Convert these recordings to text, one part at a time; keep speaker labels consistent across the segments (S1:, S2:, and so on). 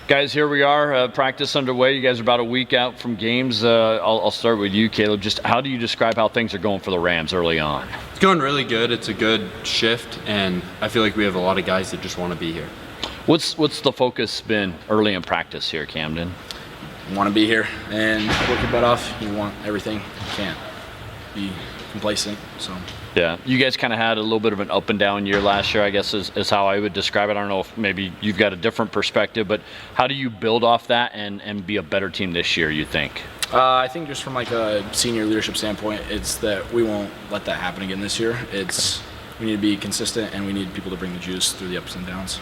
S1: Guys, here we are, practice underway. You guys are about a week out from games. I'll start with you, Caleb. Just how do you describe how things are going for the Rams early on?
S2: It's going really good. It's a good shift, and I feel like we have a lot of guys that just want to be here.
S1: What's the focus been early in practice here, Camden?
S3: You want to be here and work your butt off. You want everything. You can't be complacent. So.
S1: Yeah, you guys kind of had a little bit of an up and down year last year, I guess is how I would describe it. I don't know if maybe you've got a different perspective, but how do you build off that and be a better team this year, you think?
S3: I think just from like a senior leadership standpoint, it's that we won't let that happen again this year. We need to be consistent, and we need people to bring the juice through the ups and downs.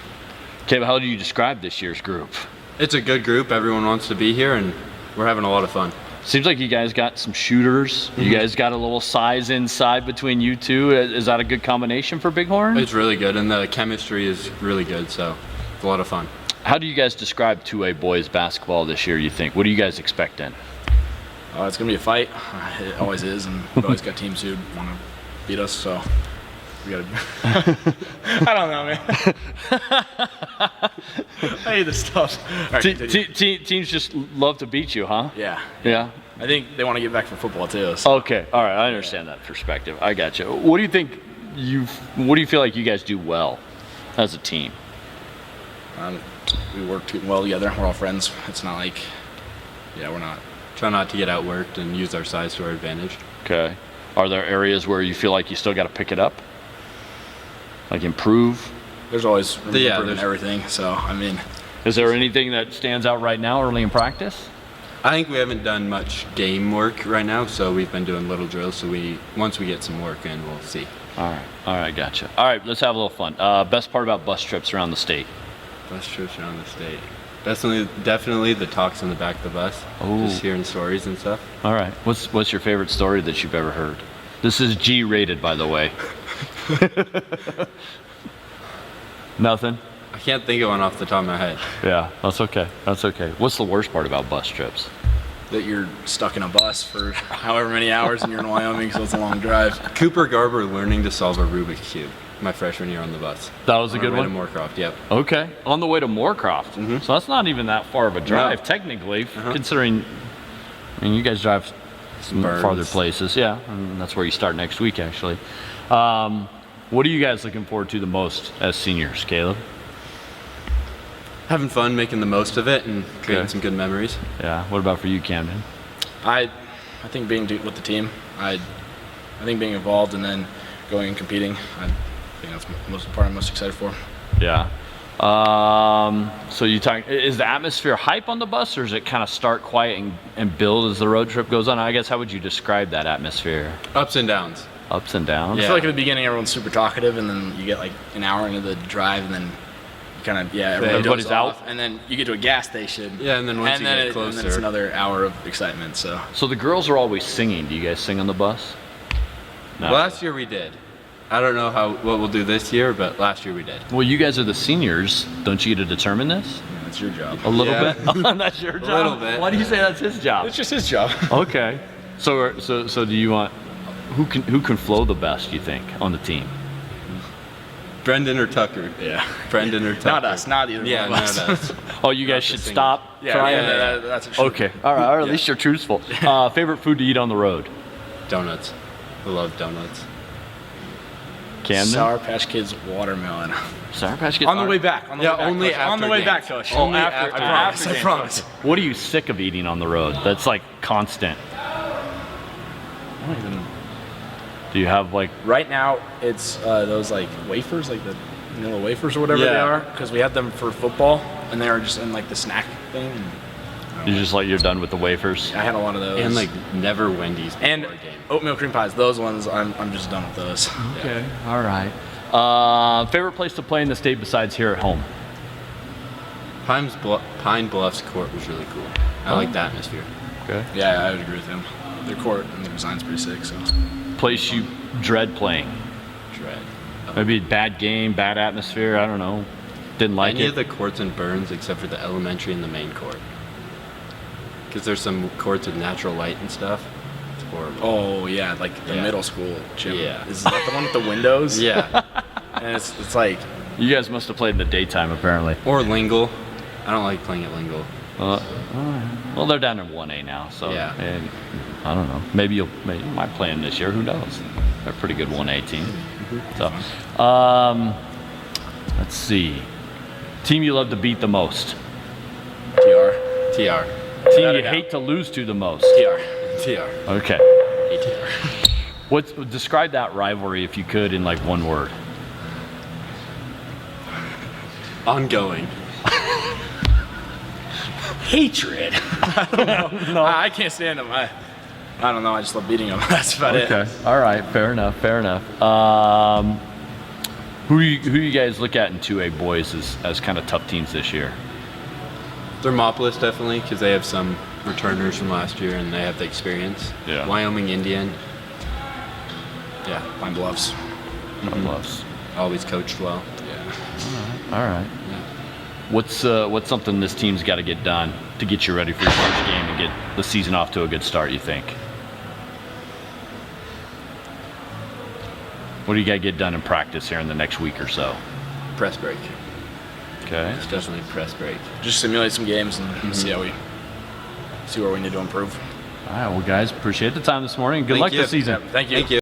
S1: Caleb, how do you describe this year's group?
S2: It's a good group. Everyone wants to be here, and we're having a lot of fun.
S1: Seems like you guys got some shooters. Mm-hmm. You guys got a little size inside between you two. Is that a good combination for Bighorn?
S2: It's really good, and the chemistry is really good, so it's a lot of fun.
S1: How do you guys describe 2A boys basketball this year, you think? What are you guys expecting?
S3: It's going to be a fight. It always is, and we've always got teams who want to beat us, so we got to I don't know, man. I hate this stuff. Right,
S1: teams just love to beat you, huh?
S3: Yeah.
S1: Yeah?
S3: I think they want to get back for football, too. So.
S1: Okay. All right. I understand that perspective. I got you. What do you think what do you feel like you guys do well as a team?
S3: We work well together. We're all friends. It's not like, we're not.
S2: Try not to get outworked and use our size to our advantage.
S1: Okay. Are there areas where you feel like you still got to pick it up? Like improve?
S3: There's always room to improve in everything. So, I mean.
S1: Is there anything that stands out right now early in practice?
S2: I think we haven't done much game work right now, so we've been doing little drills. So once we get some work in, we'll see.
S1: All right, gotcha. All right, let's have a little fun. Best part about bus trips around the state?
S2: Bus trips around the state. Definitely the talks in the back of the bus.
S1: Oh.
S2: Just hearing stories and stuff.
S1: All right. What's your favorite story that you've ever heard? This is G-rated, by the way. Nothing?
S2: I can't think of one off the top of my head.
S1: Yeah, that's okay. That's okay. What's the worst part about bus trips?
S3: That you're stuck in a bus for however many hours and you're in Wyoming, so it's a long drive.
S2: Cooper Garber learning to solve a Rubik's Cube my freshman year on the bus.
S1: That was a good one?
S2: On the way to Moorcroft, yep.
S1: Okay. On the way to Moorcroft. Mm-hmm. So that's not even that far of a drive, technically, considering, you guys drive some farther places. Yeah, and that's where you start next week, actually. What are you guys looking forward to the most as seniors, Caleb?
S2: Having fun, making the most of it, and creating some good memories.
S1: Yeah. What about for you, Camden?
S3: I think being with the team. I think being involved and then going and competing. I think that's the part I'm most excited for.
S1: Yeah. So is the atmosphere hype on the bus, or is it kind of start quiet and build as the road trip goes on? I guess how would you describe that atmosphere?
S2: Ups and downs.
S1: Ups and downs?
S3: I feel like at the beginning everyone's super talkative, and then you get like an hour into the drive, and then you kind of everybody's out, and then you get to a gas station.
S2: Yeah, and then once you get closer,
S3: and then it's another hour of excitement. So
S1: the girls are always singing. Do you guys sing on the bus?
S2: No. Last year we did. I don't know what we'll do this year, but last year we did.
S1: Well, you guys are the seniors. Don't you get to determine this?
S3: Yeah, that's your job.
S1: A little bit? That's your job?
S2: A little bit.
S1: Why do you say that's his job?
S3: It's just his job.
S1: Okay. So do you want, who can flow the best, you think, on the team?
S2: Brendan or Tucker?
S3: Yeah.
S2: Brendan or Tucker?
S3: Not us. Not either one of us.
S2: Not us.
S1: Oh, you guys should stop trying?
S3: Yeah, that's for sure.
S1: Okay. All right. At least you're truthful. Favorite food to eat on the road?
S2: Donuts. I love donuts.
S1: Camden?
S3: Sour Patch Kids watermelon.
S1: Sour Patch Kids?
S3: On the way back.
S2: Only after
S3: on the way
S2: games.
S3: back, Coach.
S2: Only
S3: after
S2: after
S3: I promise.
S1: What are you sick of eating on the road? That's like constant.
S3: I don't even.
S1: Do you have like?
S3: Right now, it's those like wafers, like the vanilla wafers or whatever they are, because we had them for football, and they were just in like the snack thing.
S1: You're done with the wafers?
S3: I had a lot of those.
S2: And like never Wendy's before
S3: and
S2: a game.
S3: Oatmeal cream pies. Those ones, I'm just done with those.
S1: Okay. All right. Favorite place to play in the state besides here at home?
S2: Pine Bluffs court was really cool. I like the atmosphere.
S1: Okay.
S3: Yeah, I would agree with him. Their court and their design's pretty sick. So.
S1: Place you dread playing?
S2: Dread.
S1: Maybe bad game, bad atmosphere. I don't know. Didn't like
S2: Any
S1: it.
S2: of the courts in Burns except for the elementary and the main court. Because there's some courts with natural light and stuff. It's horrible.
S3: Oh yeah, like the middle school gym.
S2: Yeah.
S3: Is that the one with the windows?
S2: Yeah.
S3: And it's like.
S1: You guys must have played in the daytime, apparently.
S2: Or Lingle. I don't like playing at Lingle.
S1: Well, they're down in 1A now, so
S2: Yeah.
S1: and I don't know. Maybe you might play them this year. Who knows? They're a pretty good 1A team. So, let's see. Team you love to beat the most.
S3: TR.
S2: TR.
S1: Team you hate to lose to the most.
S3: TR.
S2: TR.
S1: Okay.
S2: ATR.
S1: Describe that rivalry if you could in like one word.
S2: Ongoing.
S3: Hatred. I don't know. No. I can't stand them. I don't know. I just love beating them. That's about it.
S1: Okay. All right. Fair enough. Who you guys look at in 2A boys as kind of tough teams this year?
S2: Thermopolis definitely, because they have some returners from last year and they have the experience.
S1: Yeah.
S2: Wyoming Indian.
S3: Yeah. Pine Bluffs.
S1: Bluffs.
S2: Always coached well.
S3: Yeah.
S1: All right.
S2: Yeah.
S1: What's something this team's got to get done to get you ready for your first game and get the season off to a good start, you think? What do you got to get done in practice here in the next week or so?
S2: Press break.
S1: Okay.
S2: It's definitely press break.
S3: Just simulate some games and see where we need to improve.
S1: All right, well, guys, appreciate the time this morning. Good
S2: Thank
S1: luck
S2: you.
S1: this season.
S3: Thank you.
S2: Thank you.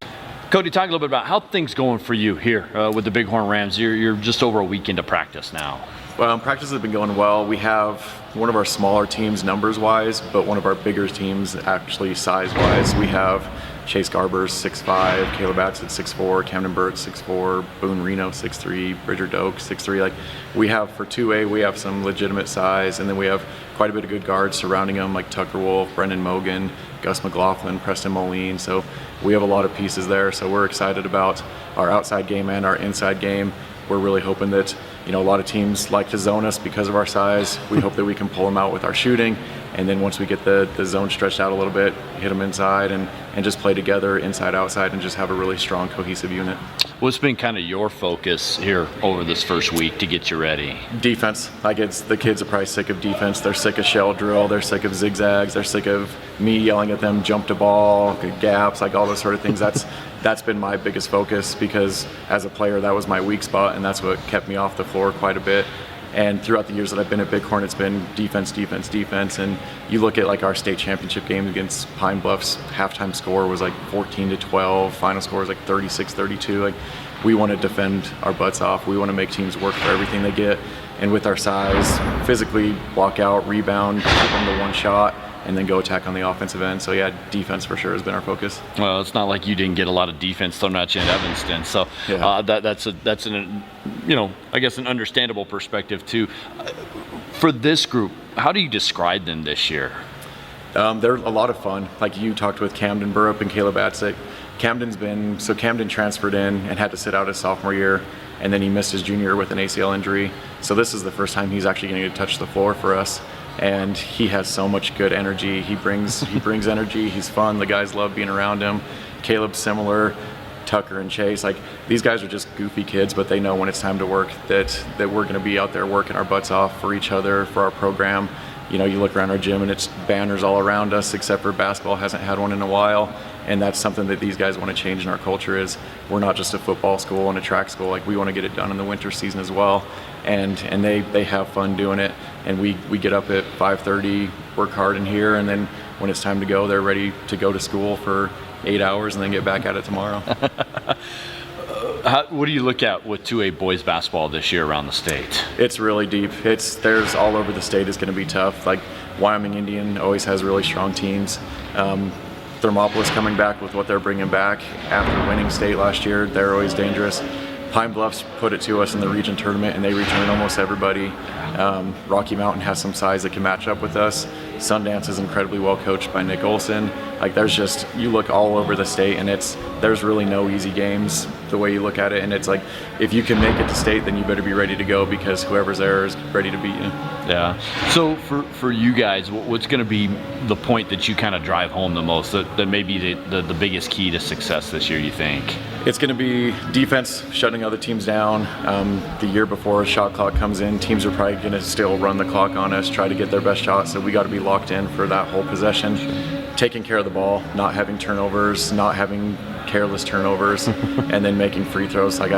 S1: Cody, talk a little bit about how things going for you here with the Bighorn Rams. You're just over a week into practice now.
S4: Well, practice has been going well. We have one of our smaller teams numbers-wise, but one of our bigger teams actually size-wise. We have Chase Garber's 6'5", Caleb Adsit 6'4", Camden Burrup 6'4", Boone Reno 6'3", Bridger Doak 6'3". Like we have for 2A, we have some legitimate size, and then we have quite a bit of good guards surrounding them, like Tucker Wolf, Brendan Mogan, Gus McLaughlin, Preston Moline. So we have a lot of pieces there. So we're excited about our outside game and our inside game. We're really hoping that, a lot of teams like to zone us because of our size. We hope that we can pull them out with our shooting. And then once we get the zone stretched out a little bit, hit them inside and just play together inside, outside, and just have a really strong, cohesive unit.
S1: What's been kind of your focus here over this first week to get you ready?
S4: Defense. The kids are probably sick of defense. They're sick of shell drill. They're sick of zigzags. They're sick of me yelling at them, jump to ball, gaps, like all those sort of things. That's been my biggest focus because as a player, that was my weak spot, and that's what kept me off the floor quite a bit. And throughout the years that I've been at Bighorn, it's been defense. And you look at like our state championship game against Pine Bluffs, halftime score was like 14-12, final score was like 36-32. Like we want to defend our butts off. We want to make teams work for everything they get. And with our size, physically block out, rebound, keep them to one shot, and then go attack on the offensive end. So yeah, defense for sure has been our focus.
S1: Well, it's not like you didn't get a lot of defense thrown at you in Evanston. So
S4: Yeah.
S1: that's an I guess an understandable perspective too. For this group, how do you describe them this year?
S4: They're a lot of fun. Like you talked with Camden Burrup and Caleb Adsit. Camden transferred in and had to sit out his sophomore year, and then he missed his junior year with an ACL injury. So this is the first time he's actually going to touch the floor for us. And he has so much good energy. He brings energy. He's fun. The guys love being around him. Caleb's similar. Tucker and Chase, like these guys are just goofy kids, but they know when it's time to work that we're going to be out there working our butts off for each other, for our program. You look around our gym and it's banners all around us, except for basketball hasn't had one in a while. And that's something that these guys want to change in our culture is we're not just a football school and a track school. Like we want to get it done in the winter season as well. And they have fun doing it. And we get up at 5:30, work hard in here, and then when it's time to go, they're ready to go to school for 8 hours and then get back at it tomorrow.
S1: What do you look at with 2A boys basketball this year around the state?
S4: It's really deep. There's all over the state is going to be tough. Like Wyoming Indian always has really strong teams. Thermopolis coming back with what they're bringing back after winning state last year, they're always dangerous. Pine Bluffs put it to us in the region tournament and they return almost everybody. Rocky Mountain has some size that can match up with us. Sundance is incredibly well coached by Nick Olson. Like you look all over the state and there's really no easy games the way you look at it. And it's like, if you can make it to state, then you better be ready to go because whoever's there is ready to beat you.
S1: Yeah. So for you guys, what's going to be the point that you kind of drive home the most, that may be the biggest key to success this year, you think?
S4: It's going to be defense, shutting other teams down. The year before a shot clock comes in, teams are probably going to still run the clock on us, try to get their best shot, so we got to be locked in for that whole possession. Taking care of the ball, not having turnovers, not having careless turnovers, and then making free throws. Like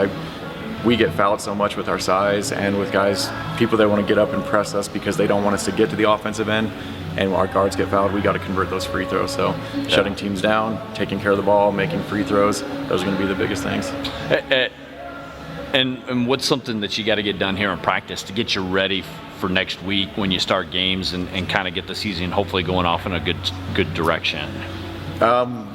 S4: we get fouled so much with our size and with guys, people that want to get up and press us because they don't want us to get to the offensive end, and our guards get fouled, we got to convert those free throws. So shutting teams down, taking care of the ball, making free throws, those are going to be the biggest things.
S1: And what's something that you got to get done here in practice to get you ready for next week when you start games and kind of get the season hopefully going off in a good direction?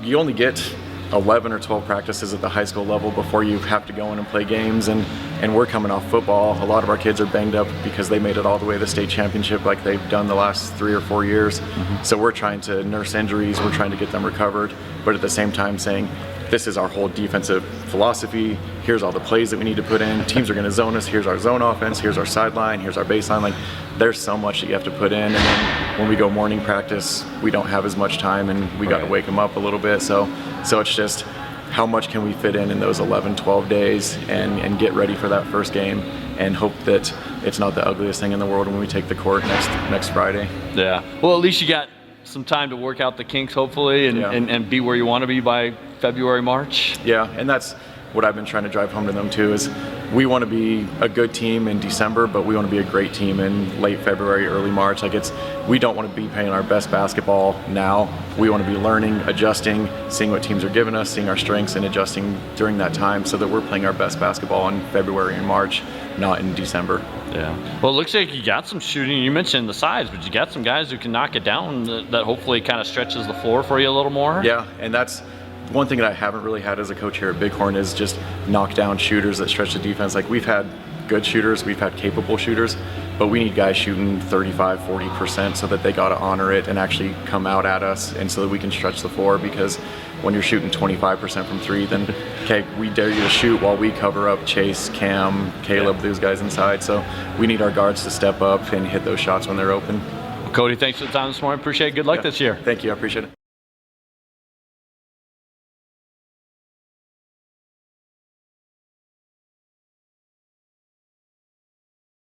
S4: You only get 11 or 12 practices at the high school level before you have to go in and play games, and we're coming off football. A lot of our kids are banged up because they made it all the way to the state championship like they've done the last 3 or 4 years. So we're trying to nurse injuries, we're trying to get them recovered, but at the same time saying, this is our whole defensive philosophy. Here's all the plays that we need to put in. Teams are going to zone us. Here's our zone offense. Here's our sideline. Here's our baseline. Like, there's so much that you have to put in. And then when we go morning practice, we don't have as much time, and we got to wake them up a little bit. So it's just how much can we fit in those 11, 12 days and get ready for that first game and hope that it's not the ugliest thing in the world when we take the court next Friday.
S1: Yeah. Well, at least you got some time to work out the kinks, hopefully, and be where you want to be by February, March.
S4: Yeah, and that's what I've been trying to drive home to them too, is we want to be a good team in December, but we want to be a great team in late February, early March. Like, we don't want to be playing our best basketball now. We want to be learning, adjusting, seeing what teams are giving us, seeing our strengths, and adjusting during that time so that we're playing our best basketball in February and March, not in December.
S1: Yeah. Well, it looks like you got some shooting. You mentioned the size, but you got some guys who can knock it down that hopefully kind of stretches the floor for you a little more.
S4: Yeah, and that's one thing that I haven't really had as a coach here at Bighorn, is just knock down shooters that stretch the defense. Like, we've had good shooters, we've had capable shooters, but we need guys shooting 35, 40% so that they got to honor it and actually come out at us, and so that we can stretch the floor. Because when you're shooting 25% from three, then okay, we dare you to shoot while we cover up Chase, Cam, Caleb, those guys inside. So we need our guards to step up and hit those shots when they're open.
S1: Well, Cody, thanks for the time this morning. Appreciate it. Good luck this year.
S4: Thank you. I appreciate it.